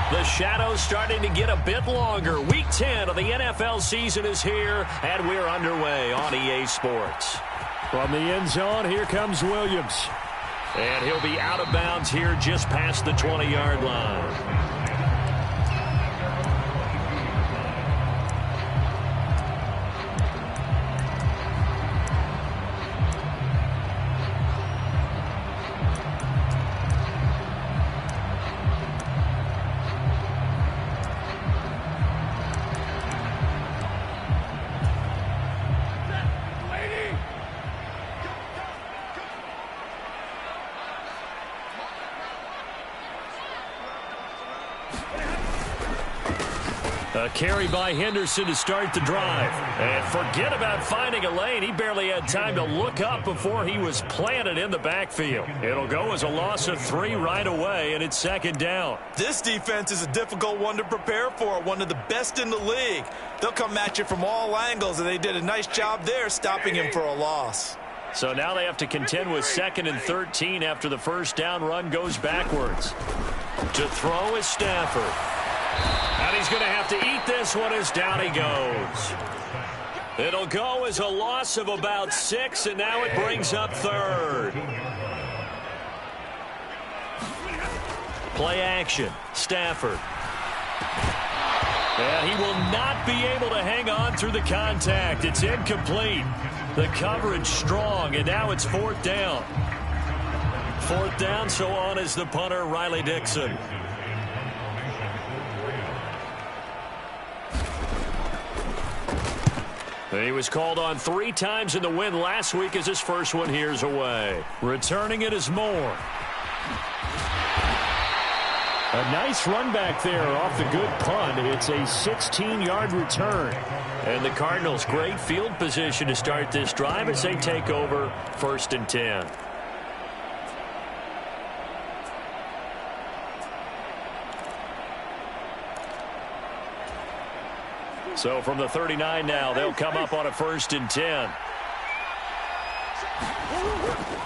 The shadow's starting to get a bit longer. Week 10 of the NFL season is here, and we're underway on EA Sports. From the end zone, here comes Williams. And he'll be out of bounds here just past the 20-yard line. A carry by Henderson to start the drive. And forget about finding a lane. He barely had time to look up before he was planted in the backfield. It'll go as a loss of 3 right away, and it's second down. This defense is a difficult one to prepare for, one of the best in the league. They'll come at you from all angles, and they did a nice job there stopping him for a loss. So now they have to contend with 2nd and 13 after the first down run goes backwards. To throw is Stafford. And he's going to have to eat this one as down he goes. It'll go as a loss of about 6, and now it brings up 3rd. Play action. Stafford. And he will not be able to hang on through the contact. It's incomplete. The coverage strong, and now it's 4th down. 4th down, so on is the punter, Riley Dixon. He was called on 3 times in the win last week as his first one here's away. Returning it is Moore. A nice run back there off the good punt. It's a 16-yard return. And the Cardinals, great field position to start this drive as they take over 1st and 10. So from the 39 now, they'll come up on a 1st and 10.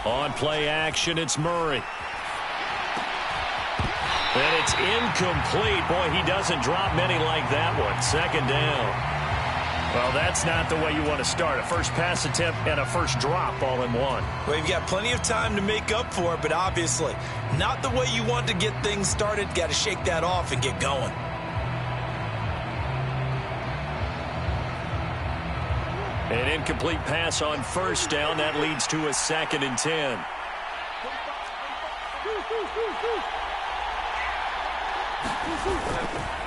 On play action, it's Murray. And it's incomplete. Boy, he doesn't drop many like that one. 2nd down. Well, that's not the way you want to start. A first pass attempt and a first drop all in one. Well, you've got plenty of time to make up for it, but obviously not the way you want to get things started. Got to shake that off and get going. An incomplete pass on 1st down. That leads to a 2nd and 10.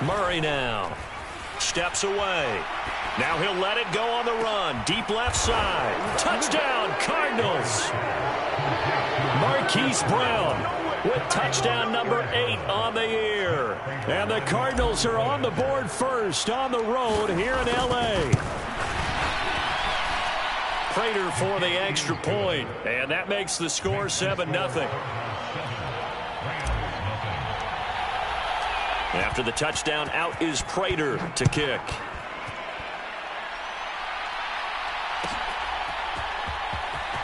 Murray now. Steps away. Now he'll let it go on the run. Deep left side. Touchdown, Cardinals. Marquise Brown with touchdown number 8 on the year. And the Cardinals are on the board first on the road here in L.A. Prater for the extra point, and that makes the score 7-0. After the touchdown, out is Prater to kick.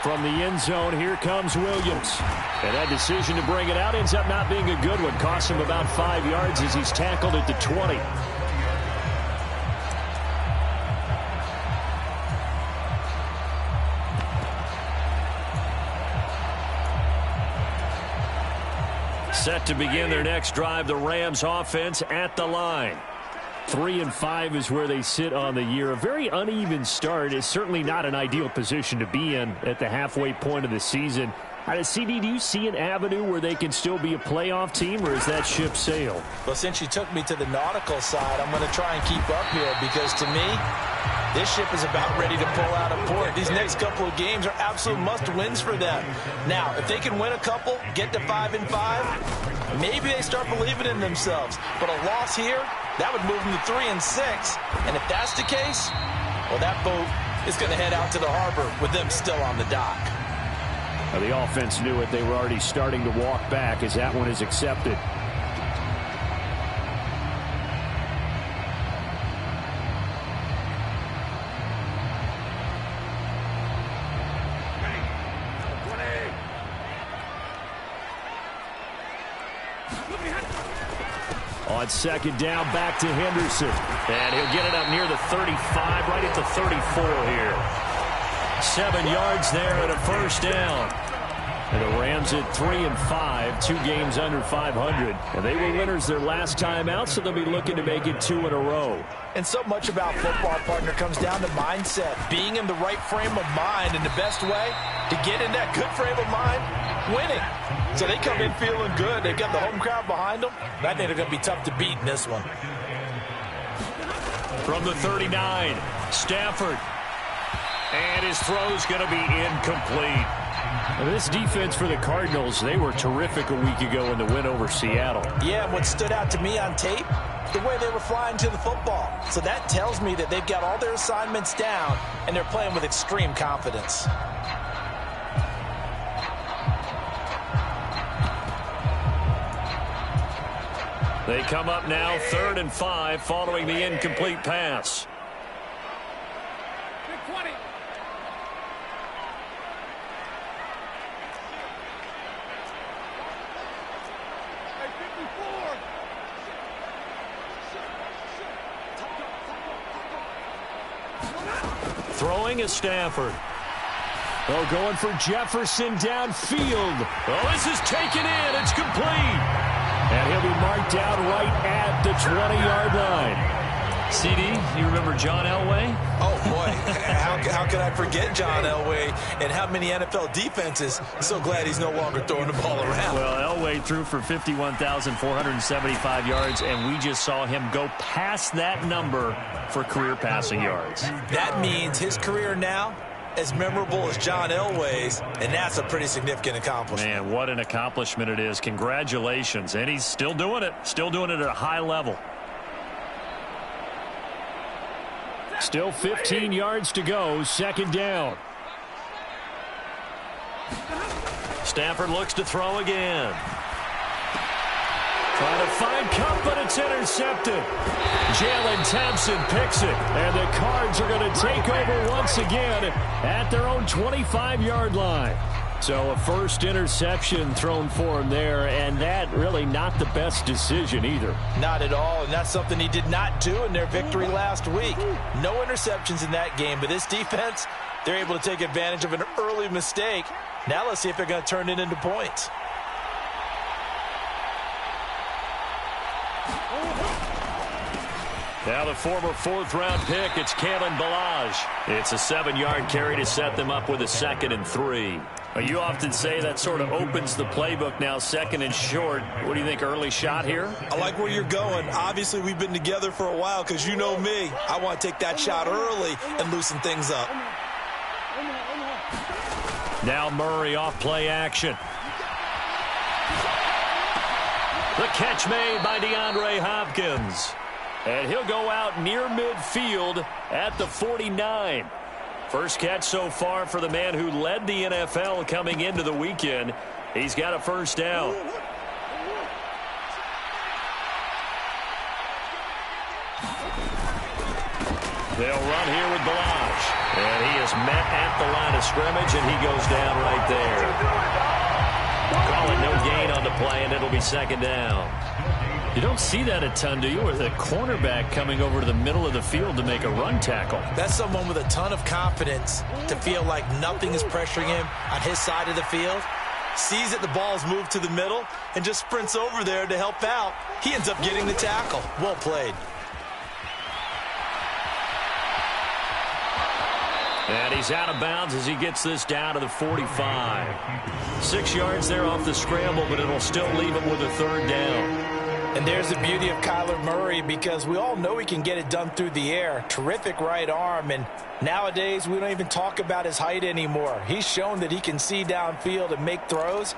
From the end zone, here comes Williams. And that decision to bring it out ends up not being a good one. Costs him about 5 yards as he's tackled at the 20. Set to begin their next drive, the Rams offense at the line. 3-5 is where they sit on the year. A very uneven start is certainly not an ideal position to be in at the halfway point of the season. CD, do you see an avenue where they can still be a playoff team, or is that ship sailed? Well, since you took me to the nautical side, I'm going to try and keep up here because to me, this ship is about ready to pull out of port. These next couple of games are absolute must-wins for them. Now, if they can win a couple, get to 5-5, maybe they start believing in themselves. But a loss here, that would move them to 3-6. And if that's the case, well, that boat is going to head out to the harbor with them still on the dock. The offense knew it. They were already starting to walk back as that one is accepted. On second down, back to Henderson. And he'll get it up near the 35, right at the 34 here. 7 yards there and a first down. And the Rams at 3-5, 2 games under 500. And they were winners their last time out, so they'll be looking to make it 2 in a row. And so much about football, partner, comes down to mindset. Being in the right frame of mind, and the best way to get in that good frame of mind, winning. So they come in feeling good. They've got the home crowd behind them. I think they're going to be tough to beat in this one. From the 39, Stafford. And his throw's going to be incomplete. This defense for the Cardinals, they were terrific a week ago in the win over Seattle. Yeah, and what stood out to me on tape, the way they were flying to the football. So that tells me that they've got all their assignments down, and they're playing with extreme confidence. They come up now 3rd and 5 following the incomplete pass. Throwing is Stafford. Oh, going for Jefferson downfield. Oh, this is taken in. It's complete. And he'll be marked down right at the 20-yard line. CD, you remember John Elway? Oh, boy. How could I forget John Elway and how many NFL defenses? I'm so glad he's no longer throwing the ball around. Well, Elway threw for 51,475 yards, and we just saw him go past that number for career passing yards. That means his career now as memorable as John Elway's, and that's a pretty significant accomplishment. Man, what an accomplishment it is. Congratulations. And he's still doing it. Still doing it at a high level. Still 15 yards to go. Second down. Stafford looks to throw again. Trying to find Cup, but it's intercepted. Jalen Thompson picks it. And the Cards are going to take over once again at their own 25-yard line. So a first interception thrown for him there, and that really not the best decision either. Not at all, and that's something he did not do in their victory last week. No interceptions in that game, but this defense, they're able to take advantage of an early mistake. Now let's see if they're going to turn it into points. Now the former 4th-round pick, it's Kalen Ballage. It's a 7-yard carry to set them up with a 2nd and 3. You often say that sort of opens the playbook now, 2nd and short. What do you think, early shot here? I like where you're going. Obviously, we've been together for a while because you know me. I want to take that shot early and loosen things up. Now Murray off play action. The catch made by DeAndre Hopkins. And he'll go out near midfield at the 49. First catch so far for the man who led the NFL coming into the weekend. He's got a first down. They'll run here with Ballage. And he is met at the line of scrimmage, and he goes down right there. Call it no gain on the play, and it'll be 2nd down. You don't see that a ton, do you? With a cornerback coming over to the middle of the field to make a run tackle. That's someone with a ton of confidence to feel like nothing is pressuring him on his side of the field. Sees that the ball's moved to the middle and just sprints over there to help out. He ends up getting the tackle. Well played. And he's out of bounds as he gets this down to the 45. 6 yards there off the scramble, but it'll still leave him with a 3rd down. And there's the beauty of Kyler Murray, because we all know he can get it done through the air. Terrific right arm, and nowadays we don't even talk about his height anymore. He's shown that he can see downfield and make throws,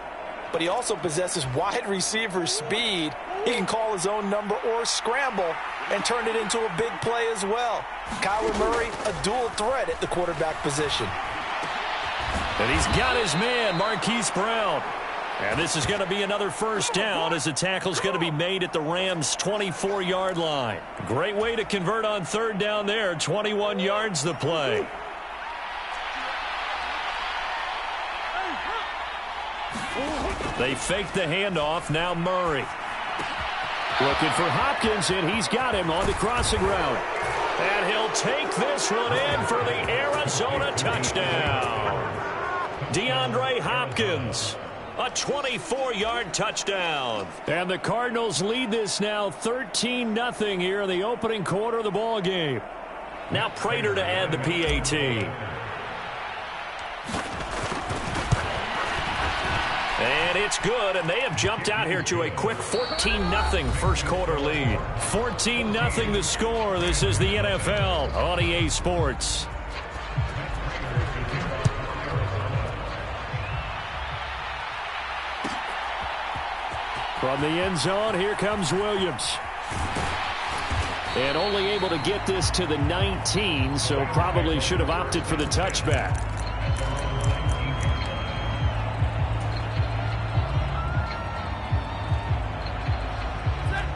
but he also possesses wide receiver speed. He can call his own number or scramble and turn it into a big play as well. Kyler Murray, a dual threat at the quarterback position. And he's got his man, Marquise Brown. And this is going to be another first down as the tackle's going to be made at the Rams' 24-yard line. Great way to convert on 3rd down there. 21 yards the play. They fake the handoff. Now Murray. Looking for Hopkins, and he's got him on the crossing route. And he'll take this one in for the Arizona touchdown. DeAndre Hopkins, a 24-yard touchdown. And the Cardinals lead this now 13-0 here in the opening quarter of the ball game. Now Prater to add the PAT. And it's good, and they have jumped out here to a quick 14-0 first quarter lead. 14-0 the score. This is the NFL on EA Sports. From the end zone, here comes Williams. And only able to get this to the 19, so probably should have opted for the touchback.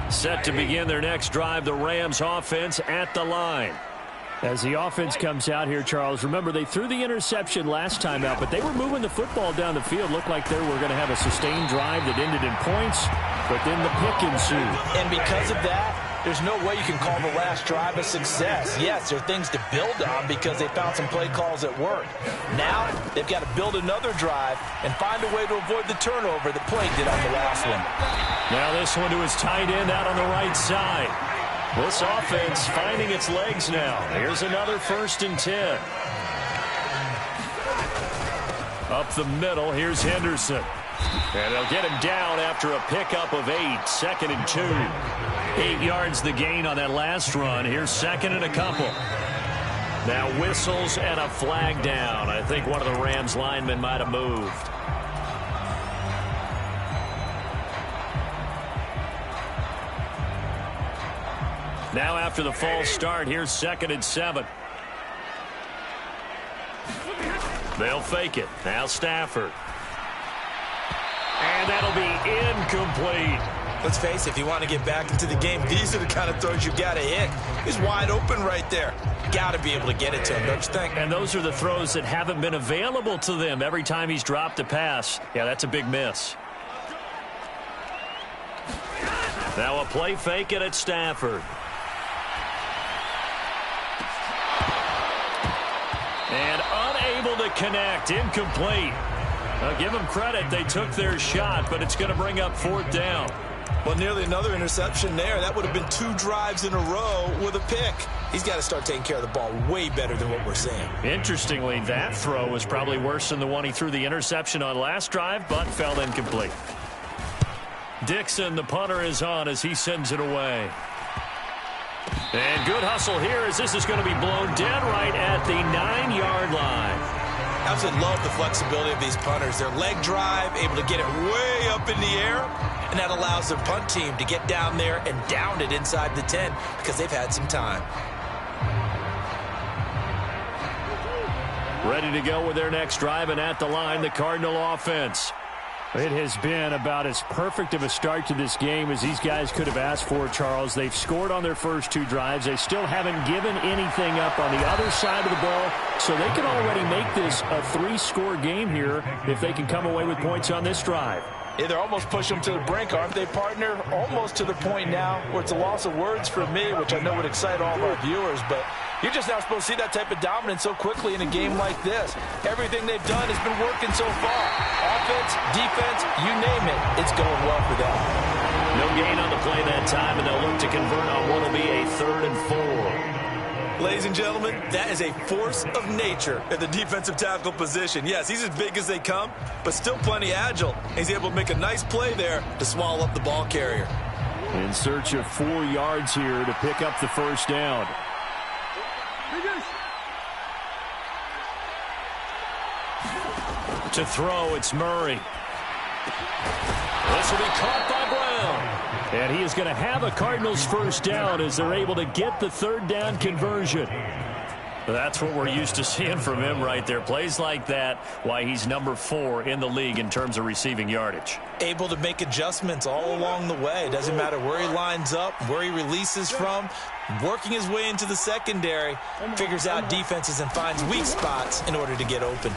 Set to begin their next drive, the Rams offense at the line. As the offense comes out here, Charles, remember they threw the interception last time out, but they were moving the football down the field. Looked like they were going to have a sustained drive that ended in points, but then the pick ensued. And because of that, there's no way you can call the last drive a success. Yes, there are things to build on because they found some play calls that worked. Now they've got to build another drive and find a way to avoid the turnover that plagued it on the last one. Now this one to his tight end out on the right side. This offense finding its legs now. Here's another 1st and 10. Up the middle, here's Henderson. And they'll get him down after a pickup of 8, 2nd and 2. 8 yards the gain on that last run. Here's 2nd and a couple. Now whistles and a flag down. I think one of the Rams linemen might have moved. Now after the false start, here's 2nd and 7. They'll fake it. Now Stafford. And that'll be incomplete. Let's face it, if you want to get back into the game, these are the kind of throws you got to hit. He's wide open right there. Got to be able to get it to him, don't you think? And those are the throws that haven't been available to them every time he's dropped a pass. Yeah, that's a big miss. Now a play fake it at Stafford. And unable to connect, incomplete. Now give them credit, they took their shot, but it's going to bring up 4th down. Well, nearly another interception there. That would have been 2 drives in a row with a pick. He's got to start taking care of the ball way better than what we're seeing. Interestingly, that throw was probably worse than the one he threw the interception on last drive, but fell incomplete. Dixon, the punter, is on as he sends it away. And good hustle here as this is going to be blown dead right at the 9-yard line. I absolutely love the flexibility of these punters. Their leg drive, able to get it way up in the air, and that allows their punt team to get down there and down it inside the 10 because they've had some time. Ready to go with their next drive, and at the line, the Cardinal offense. It has been about as perfect of a start to this game as these guys could have asked for, Charles. They've scored on their first 2 drives. They still haven't given anything up on the other side of the ball, so they can already make this a 3-score game here if they can come away with points on this drive. Yeah, they're almost pushing them to the brink, aren't they, partner? Almost to the point now where it's a loss of words for me, which I know would excite all of our viewers, but you're just not supposed to see that type of dominance so quickly in a game like this. Everything they've done has been working so far. Offense, defense, you name it, it's going well for them. No gain on the play that time, and they'll look to convert on what will be a 3rd and 4. Ladies and gentlemen, that is a force of nature at the defensive tackle position. Yes, he's as big as they come, but still plenty agile. He's able to make a nice play there to swallow up the ball carrier. In search of 4 yards here to pick up the 1st down. To throw, it's Murray. This will be caught by Brown. And he is going to have a Cardinals 1st down as they're able to get the 3rd down conversion. That's what we're used to seeing from him right there. Plays like that, why he's number 4 in the league in terms of receiving yardage. Able to make adjustments all along the way. Doesn't matter where he lines up, where he releases from. Working his way into the secondary, figures out defenses and finds weak spots in order to get open.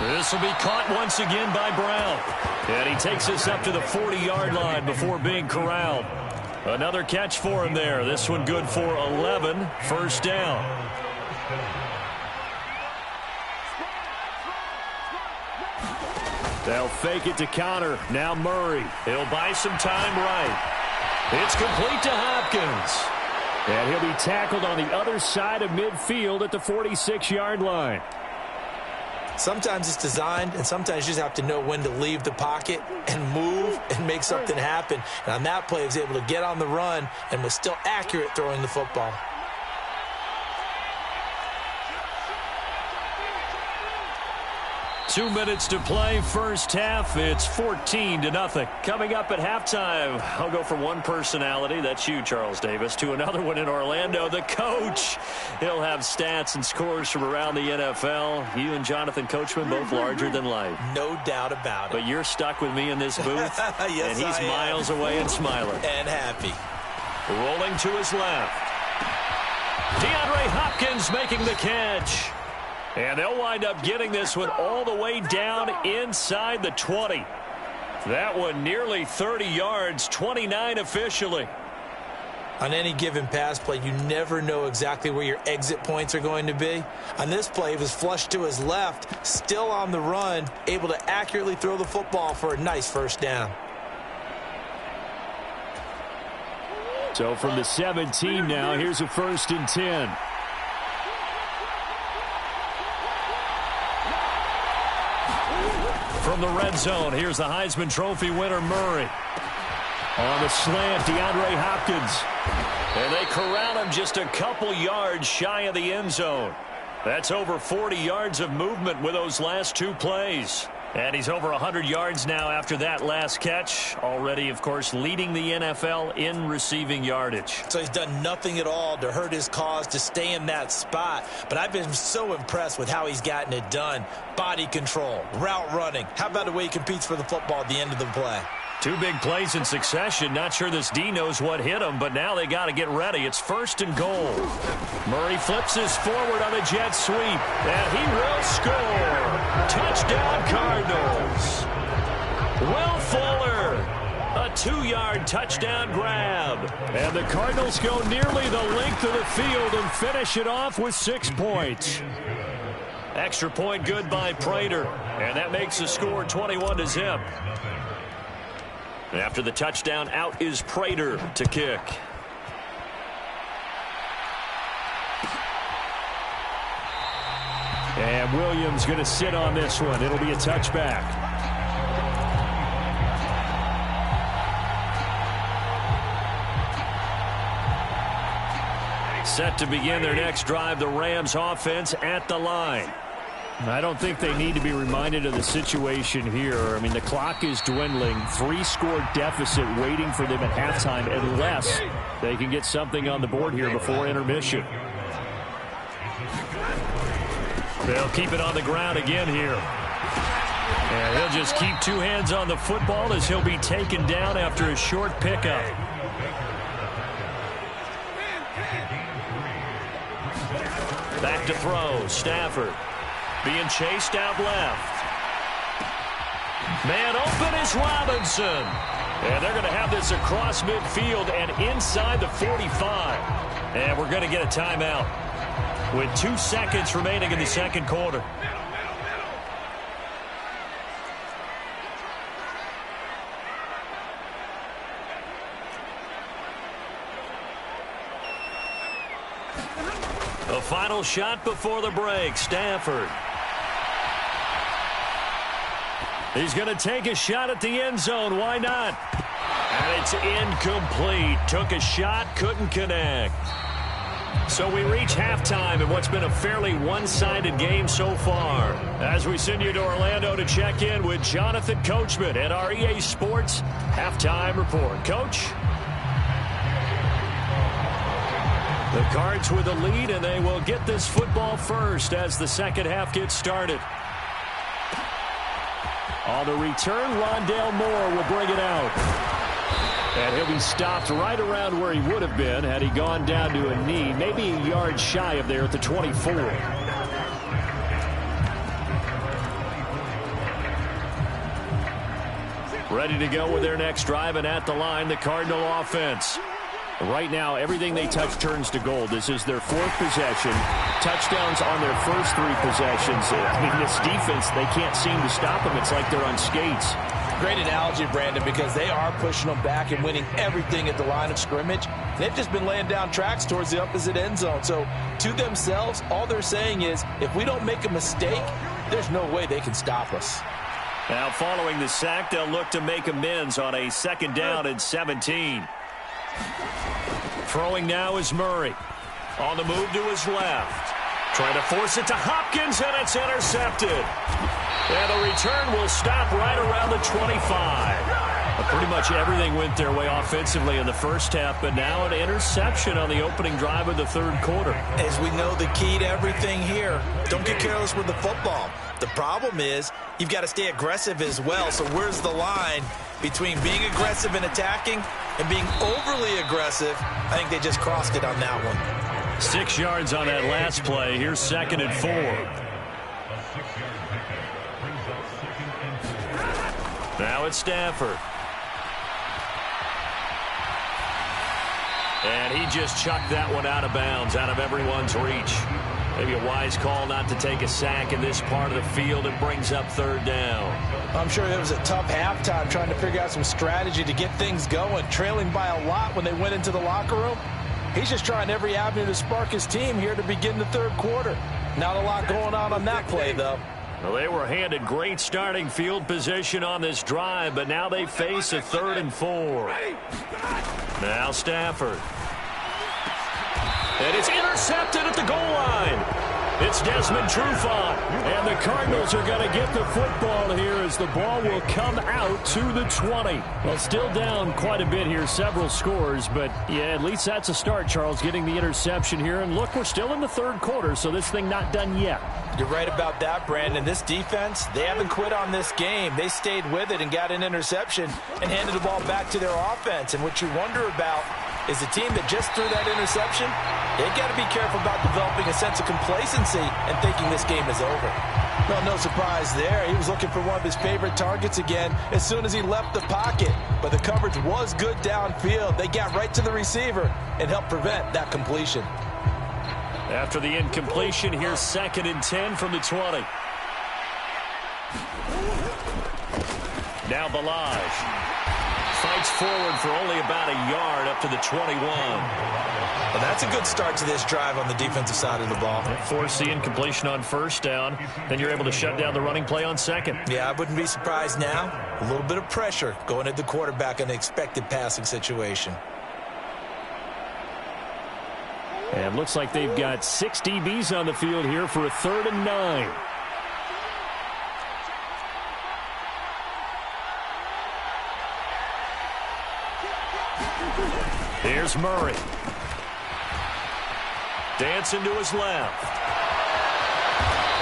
This will be caught once again by Brown. And he takes us up to the 40-yard line before being corralled. Another catch for him there. This one good for 11. First down. They'll fake it to counter. Now Murray. He'll buy some time right. It's complete to Hopkins. And he'll be tackled on the other side of midfield at the 46-yard line. Sometimes it's designed, and sometimes you just have to know when to leave the pocket and move and make something happen. And on that play, he was able to get on the run and was still accurate throwing the football. 2 minutes to play, first half. It's 14-0. Coming up at halftime, I'll go from one personality, that's you, Charles Davis, to another one in Orlando, the coach. He'll have stats and scores from around the NFL. You and Jonathan Coachman, both larger than life. No doubt about it. But you're stuck with me in this booth, yes, and he's miles away and smiling. And happy. Rolling to his left. DeAndre Hopkins making the catch. And they'll wind up getting this one all the way down inside the 20. That one nearly 30 yards, 29 officially. On any given pass play, you never know exactly where your exit points are going to be. On this play, he was flushed to his left, still on the run, able to accurately throw the football for a nice first down. So from the 17 now, here's a 1st and 10. From the red zone, here's the Heisman Trophy winner, Murray. On the slant, DeAndre Hopkins. And they corral him just a couple yards shy of the end zone. That's over 40 yards of movement with those last 2 plays. And he's over 100 yards now after that last catch. Already, of course, leading the NFL in receiving yardage. So he's done nothing at all to hurt his cause to stay in that spot. But I've been so impressed with how he's gotten it done. Body control, route running. How about the way he competes for the football at the end of the play? 2 big plays in succession. Not sure this D knows what hit him, but now they got to get ready. It's 1st and goal. Murray flips his forward on a jet sweep, and he will score. Touchdown, Cardinals. Will Fuller, a 2-yard touchdown grab. And the Cardinals go nearly the length of the field and finish it off with 6 points. Extra point good by Prater, and that makes the score 21-0. After the touchdown, out is Prater to kick. And Williams going to sit on this one. It'll be a touchback. Set to begin their next drive, the Rams offense at the line. I don't think they need to be reminded of the situation here. I mean, the clock is dwindling. 3-score deficit waiting for them at halftime unless they can get something on the board here before intermission. They'll keep it on the ground again here. And he'll just keep 2 hands on the football as he'll be taken down after a short pickup. Back to throw, Stafford. Being chased out left. Man open is Robinson. And they're going to have this across midfield and inside the 45. And we're going to get a timeout with 2 seconds remaining in the second quarter. A final shot before the break. Stafford. He's going to take a shot at the end zone. Why not? And it's incomplete. Took a shot, couldn't connect. So we reach halftime in what's been a fairly one-sided game so far. As we send you to Orlando to check in with Jonathan Coachman at our EA Sports Halftime Report. Coach? The Cards with the lead, and they will get this football first as the second half gets started. On the return, Rondale Moore will bring it out. And he'll be stopped right around where he would have been had he gone down to a knee, maybe a yard shy of there at the 24. Ready to go with their next drive, and at the line, the Cardinal offense. Right now, everything they touch turns to gold. This is their 4th possession. Touchdowns on their first 3 possessions. I mean, this defense, they can't seem to stop them. It's like they're on skates. Great analogy, Brandon, because they are pushing them back and winning everything at the line of scrimmage. They've just been laying down tracks towards the opposite end zone. So to themselves, all they're saying is, if we don't make a mistake, there's no way they can stop us. Now following the sack, they'll look to make amends on a 2nd down and 17. Throwing now is Murray. On the move to his left. Trying to force it to Hopkins, and it's intercepted. And the return will stop right around the 25. Pretty much everything went their way offensively in the first half, but now an interception on the opening drive of the 3rd quarter. As we know, the key to everything here, don't get careless with the football. The problem is you've got to stay aggressive as well. So where's the line between being aggressive and attacking and being overly aggressive? I think they just crossed it on that one. 6 yards on that last play. Here's 2nd and 4. Now it's Stafford. And he just chucked that one out of bounds, out of everyone's reach. Maybe a wise call not to take a sack in this part of the field. It brings up 3rd down. I'm sure it was a tough halftime trying to figure out some strategy to get things going, trailing by a lot when they went into the locker room. He's just trying every avenue to spark his team here to begin the 3rd quarter. Not a lot going on that play, though. Well, they were handed great starting field position on this drive, but now they face a 3rd and 4. Now Stafford. And it's intercepted at the goal line. It's Desmond Trufant. And the Cardinals are going to get the football here as the ball will come out to the 20. Well, still down quite a bit here, several scores, but yeah, at least that's a start, Charles, getting the interception here. And look, we're still in the 3rd quarter, so this thing not done yet. You're right about that, Brandon. This defense, they haven't quit on this game. They stayed with it and got an interception and handed the ball back to their offense. And what you wonder about is the team that just threw that interception, they've got to be careful about developing a sense of complacency and thinking this game is over. Well, no surprise there. He was looking for one of his favorite targets again as soon as he left the pocket. But the coverage was good downfield. They got right to the receiver and helped prevent that completion. After the incompletion, here's 2nd and 10 from the 20. Now Balaj fights forward for only about a yard up to the 21. Well, that's a good start to this drive on the defensive side of the ball. Force the incompletion on 1st down. Then you're able to shut down the running play on 2nd. Yeah, I wouldn't be surprised now. A little bit of pressure going at the quarterback in the expected passing situation. And looks like they've got 6 DBs on the field here for a 3rd and 9. Here's Murray. Dancing to his left.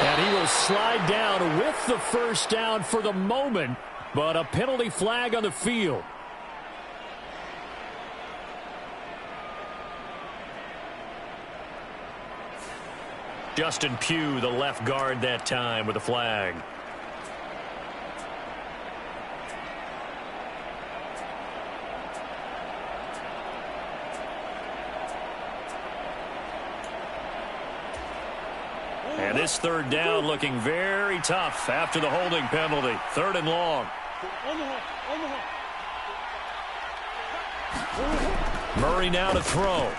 And he will slide down with the 1st down for the moment, but a penalty flag on the field. Justin Pugh, the left guard that time with a flag. And this 3rd down looking very tough after the holding penalty. 3rd and long. Murray now to throw.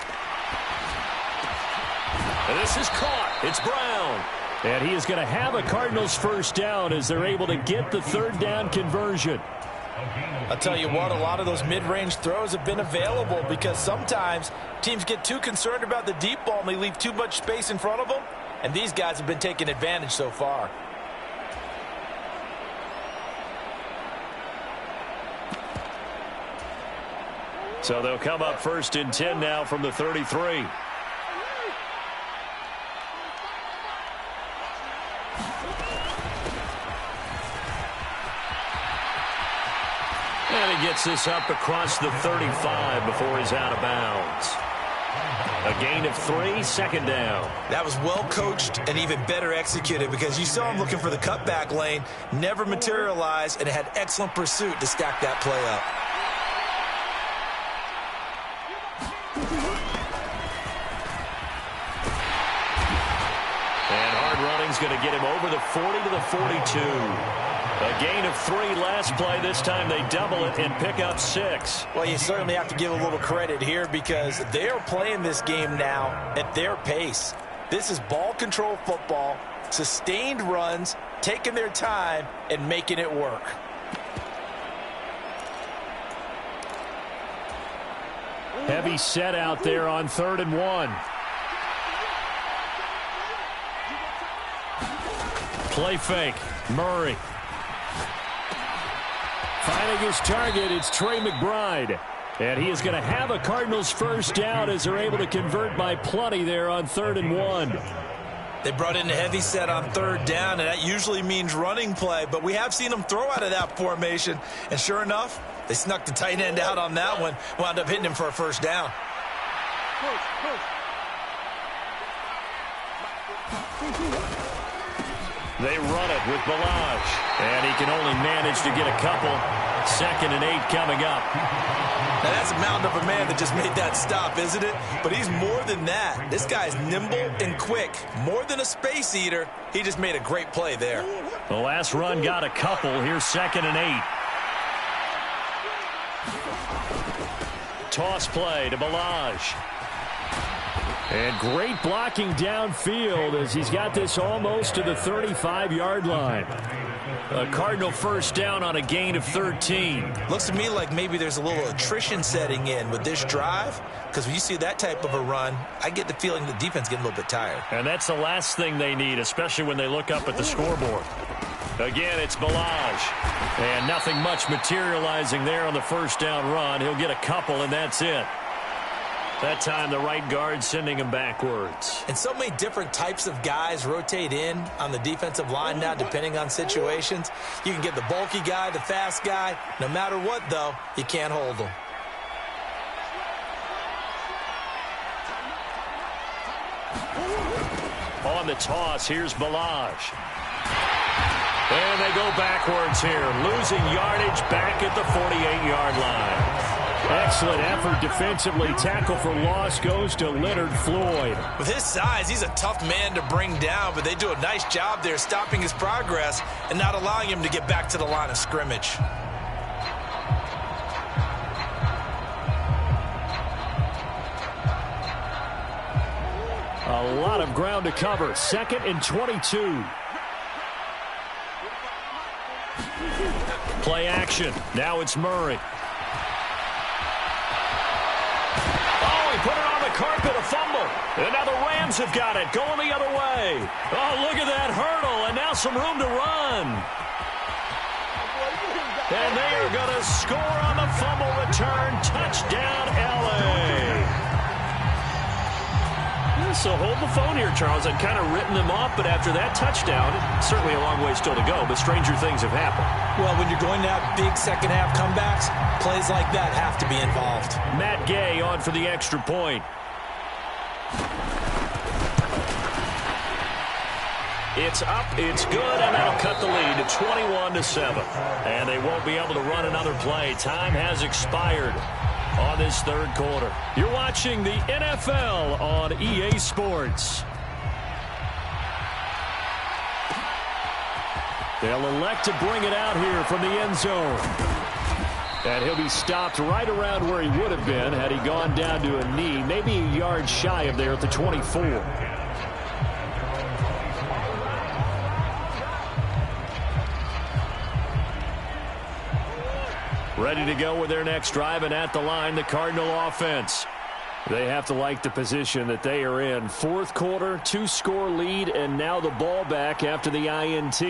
And this is caught. It's Brown. And he is going to have a Cardinals 1st down as they're able to get the 3rd down conversion. I'll tell you what, a lot of those mid-range throws have been available because sometimes teams get too concerned about the deep ball and they leave too much space in front of them. And these guys have been taking advantage so far. So they'll come up 1st and 10 now from the 33. And he gets this up across the 35 before he's out of bounds. A gain of 3, 2nd down. That was well coached and even better executed because you saw him looking for the cutback lane, never materialized, and had excellent pursuit to stack that play up. And hard running's going to get him over the 40 to the 42. A gain of 3 last play. This time they double it and pick up 6. Well, you certainly have to give a little credit here because they are playing this game now at their pace. This is ball control football, sustained runs, taking their time and making it work. Heavy set out there on 3rd and 1. Play fake. Murray. Finding his target, it's Trey McBride. And he is going to have a Cardinals first down as they're able to convert by plenty there on 3rd and 1. They brought in a heavy set on 3rd down, and that usually means running play. But we have seen them throw out of that formation. And sure enough, they snuck the tight end out on that one, wound up hitting him for a first down. They run it with Boodawg, and he can only manage to get a couple. 2nd and 8 coming up. Now that's a mountain of a man that just made that stop, isn't it? But he's more than that. This guy's nimble and quick. More than a space eater. He just made a great play there. The last run got a couple. Here's 2nd and 8. Toss play to Boodawg. And great blocking downfield as he's got this almost to the 35-yard line. A Cardinal first down on a gain of 13. Looks to me like maybe there's a little attrition setting in with this drive, because when you see that type of a run, I get the feeling the defense getting a little bit tired. And that's the last thing they need, especially when they look up at the scoreboard. Again, it's Boodawg. And nothing much materializing there on the first down run. He'll get a couple, and that's it. That time, the right guard sending him backwards. And so many different types of guys rotate in on the defensive line now, depending on situations. You can get the bulky guy, the fast guy. No matter what, though, you can't hold them. On the toss, here's Boodawg. And they go backwards here, losing yardage back at the 48-yard line. Excellent effort defensively. Tackle for loss goes to Leonard Floyd. With his size, he's a tough man to bring down, but they do a nice job there stopping his progress and not allowing him to get back to the line of scrimmage. A lot of ground to cover. 2nd and 22. Play action. Now it's Murray. Put it on the carpet, a fumble. And now the Rams have got it, going the other way. Oh, look at that hurdle, and now some room to run. And they are going to score on the fumble return. Touchdown, L.A. So hold the phone here, Charles. I'd kind of written them off, but after that touchdown, certainly a long way still to go, but stranger things have happened. Well, when you're going to have big second-half comebacks, plays like that have to be involved. Matt Gay on for the extra point. It's up, it's good, and that'll cut the lead to 21-7. And they won't be able to run another play. Time has expired on this 3rd quarter. You're watching the NFL on EA Sports. They'll elect to bring it out here from the end zone. And he'll be stopped right around where he would have been had he gone down to a knee, maybe a yard shy of there at the 24. Ready to go with their next drive, and at the line, the Cardinal offense. They have to like the position that they are in. 4th quarter, 2-score lead, and now the ball back after the INT.